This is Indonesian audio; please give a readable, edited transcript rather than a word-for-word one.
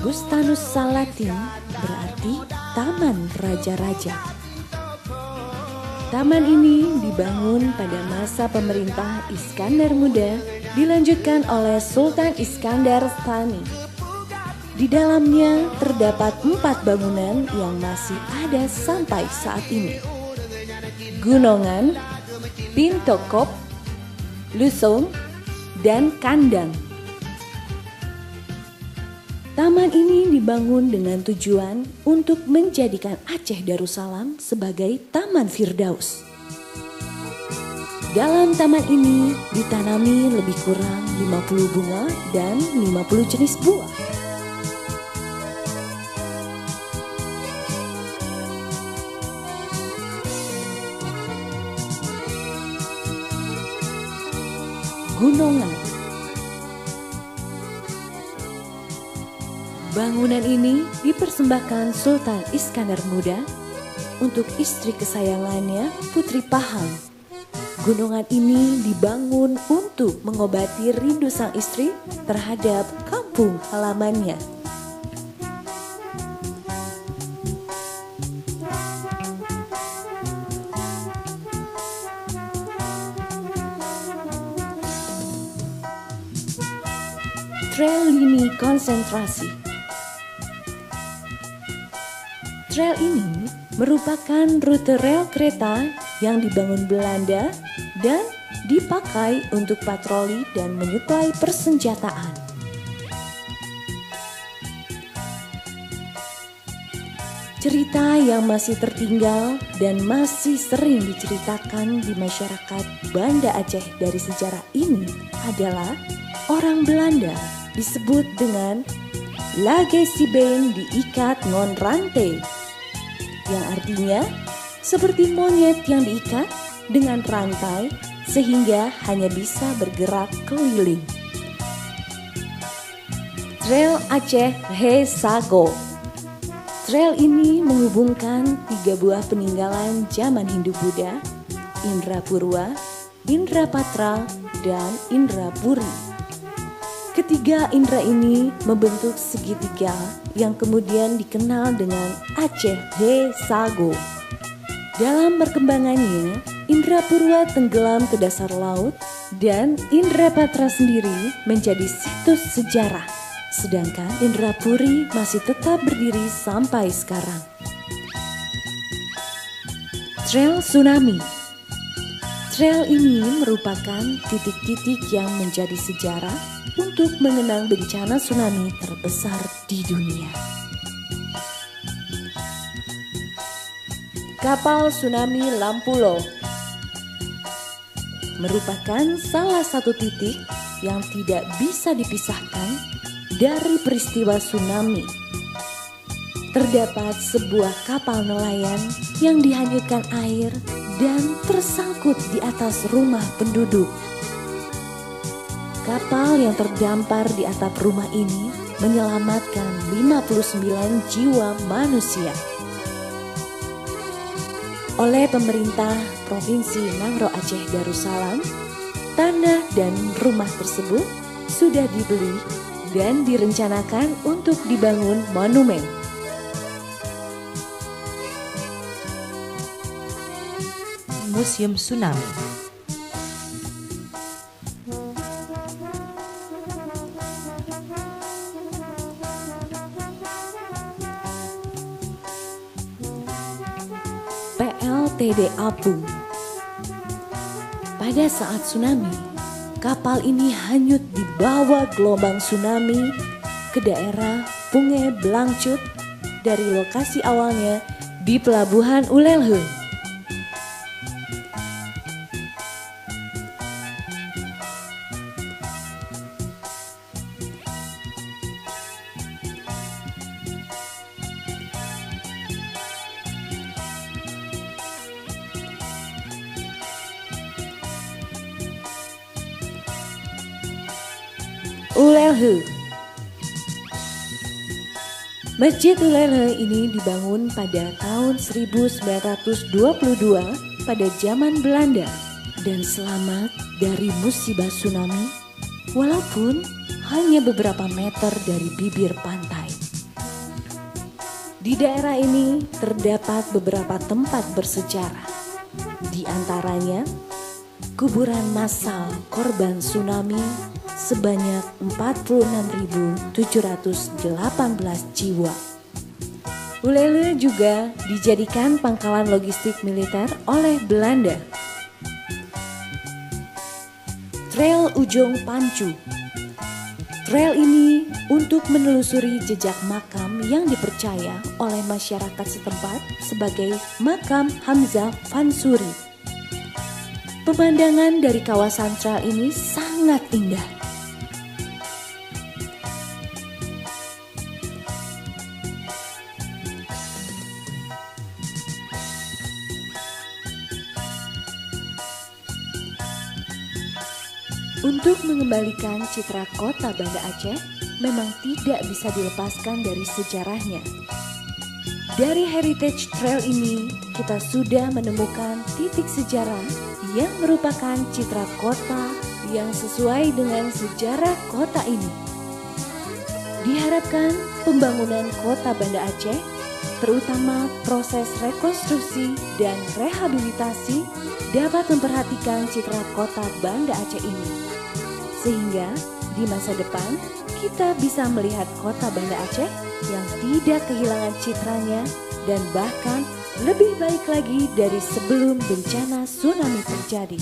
Bustanus Salatin berarti Taman Raja-Raja. Taman ini dibangun pada masa pemerintah Iskandar Muda, dilanjutkan oleh Sultan Iskandar Tsani. Di dalamnya terdapat 4 bangunan yang masih ada sampai saat ini. Gunungan, Pintokop, Lusong, dan Kandang. Taman ini dibangun dengan tujuan untuk menjadikan Aceh Darussalam sebagai Taman Firdaus. Dalam taman ini ditanami lebih kurang 50 bunga dan 50 jenis buah. Gunungan. Bangunan ini dipersembahkan Sultan Iskandar Muda untuk istri kesayangannya Putri Pahang. Gunungan ini dibangun untuk mengobati rindu sang istri terhadap kampung halamannya. Trail Lini Konsentrasi. Trail ini merupakan rute rel kereta yang dibangun Belanda dan dipakai untuk patroli dan menyuplai persenjataan. Cerita yang masih tertinggal dan masih sering diceritakan di masyarakat Banda Aceh dari sejarah ini adalah orang Belanda disebut dengan Lage Sibeng diikat ngon rantai, yang artinya seperti monyet yang diikat dengan rantai sehingga hanya bisa bergerak keliling. Trail Aceh He Sago. Trail ini menghubungkan 3 buah peninggalan zaman Hindu-Buddha, Indrapurwa, Indrapatra, dan Indrapuri. Ketiga indera ini membentuk segitiga yang kemudian dikenal dengan Aceh He Sago. Dalam perkembangannya, Indrapurwa tenggelam ke dasar laut dan Indrapatra sendiri menjadi situs sejarah, sedangkan Indrapuri masih tetap berdiri sampai sekarang. Trail Tsunami. Trail ini merupakan titik-titik yang menjadi sejarah untuk mengenang bencana tsunami terbesar di dunia. Kapal tsunami Lampulo merupakan salah satu titik yang tidak bisa dipisahkan dari peristiwa tsunami. Terdapat sebuah kapal nelayan yang dihanyutkan air dan tersangkut di atas rumah penduduk. Kapal yang terdampar di atap rumah ini menyelamatkan 59 jiwa manusia. Oleh pemerintah Provinsi Nangro Aceh Darussalam, tanah dan rumah tersebut sudah dibeli dan direncanakan untuk dibangun monumen. Museum Tsunami. PLTD Apung. Pada saat tsunami, kapal ini hanyut di bawah gelombang tsunami ke daerah Punge Blangcut dari lokasi awalnya di Pelabuhan Ulelhe. Ulelhe. Masjid Ulelhe ini dibangun pada tahun 1922 pada zaman Belanda dan selamat dari musibah tsunami walaupun hanya beberapa meter dari bibir pantai. Di daerah ini terdapat beberapa tempat bersejarah. Di antaranya kuburan massal korban tsunami sebanyak 46.718 jiwa. Ulele juga dijadikan pangkalan logistik militer oleh Belanda. Trail Ujung Pancu. Trail ini untuk menelusuri jejak makam yang dipercaya oleh masyarakat setempat sebagai makam Hamzah Fansuri. Pemandangan dari kawasan trail ini sangat indah. Untuk mengembalikan citra kota Banda Aceh memang tidak bisa dilepaskan dari sejarahnya. Dari Heritage Trail ini kita sudah menemukan titik sejarah yang merupakan citra kota yang sesuai dengan sejarah kota ini. Diharapkan pembangunan kota Banda Aceh, terutama proses rekonstruksi dan rehabilitasi, dapat memperhatikan citra kota Banda Aceh ini. Sehingga di masa depan kita bisa melihat kota Banda Aceh yang tidak kehilangan citranya dan bahkan lebih baik lagi dari sebelum bencana tsunami terjadi.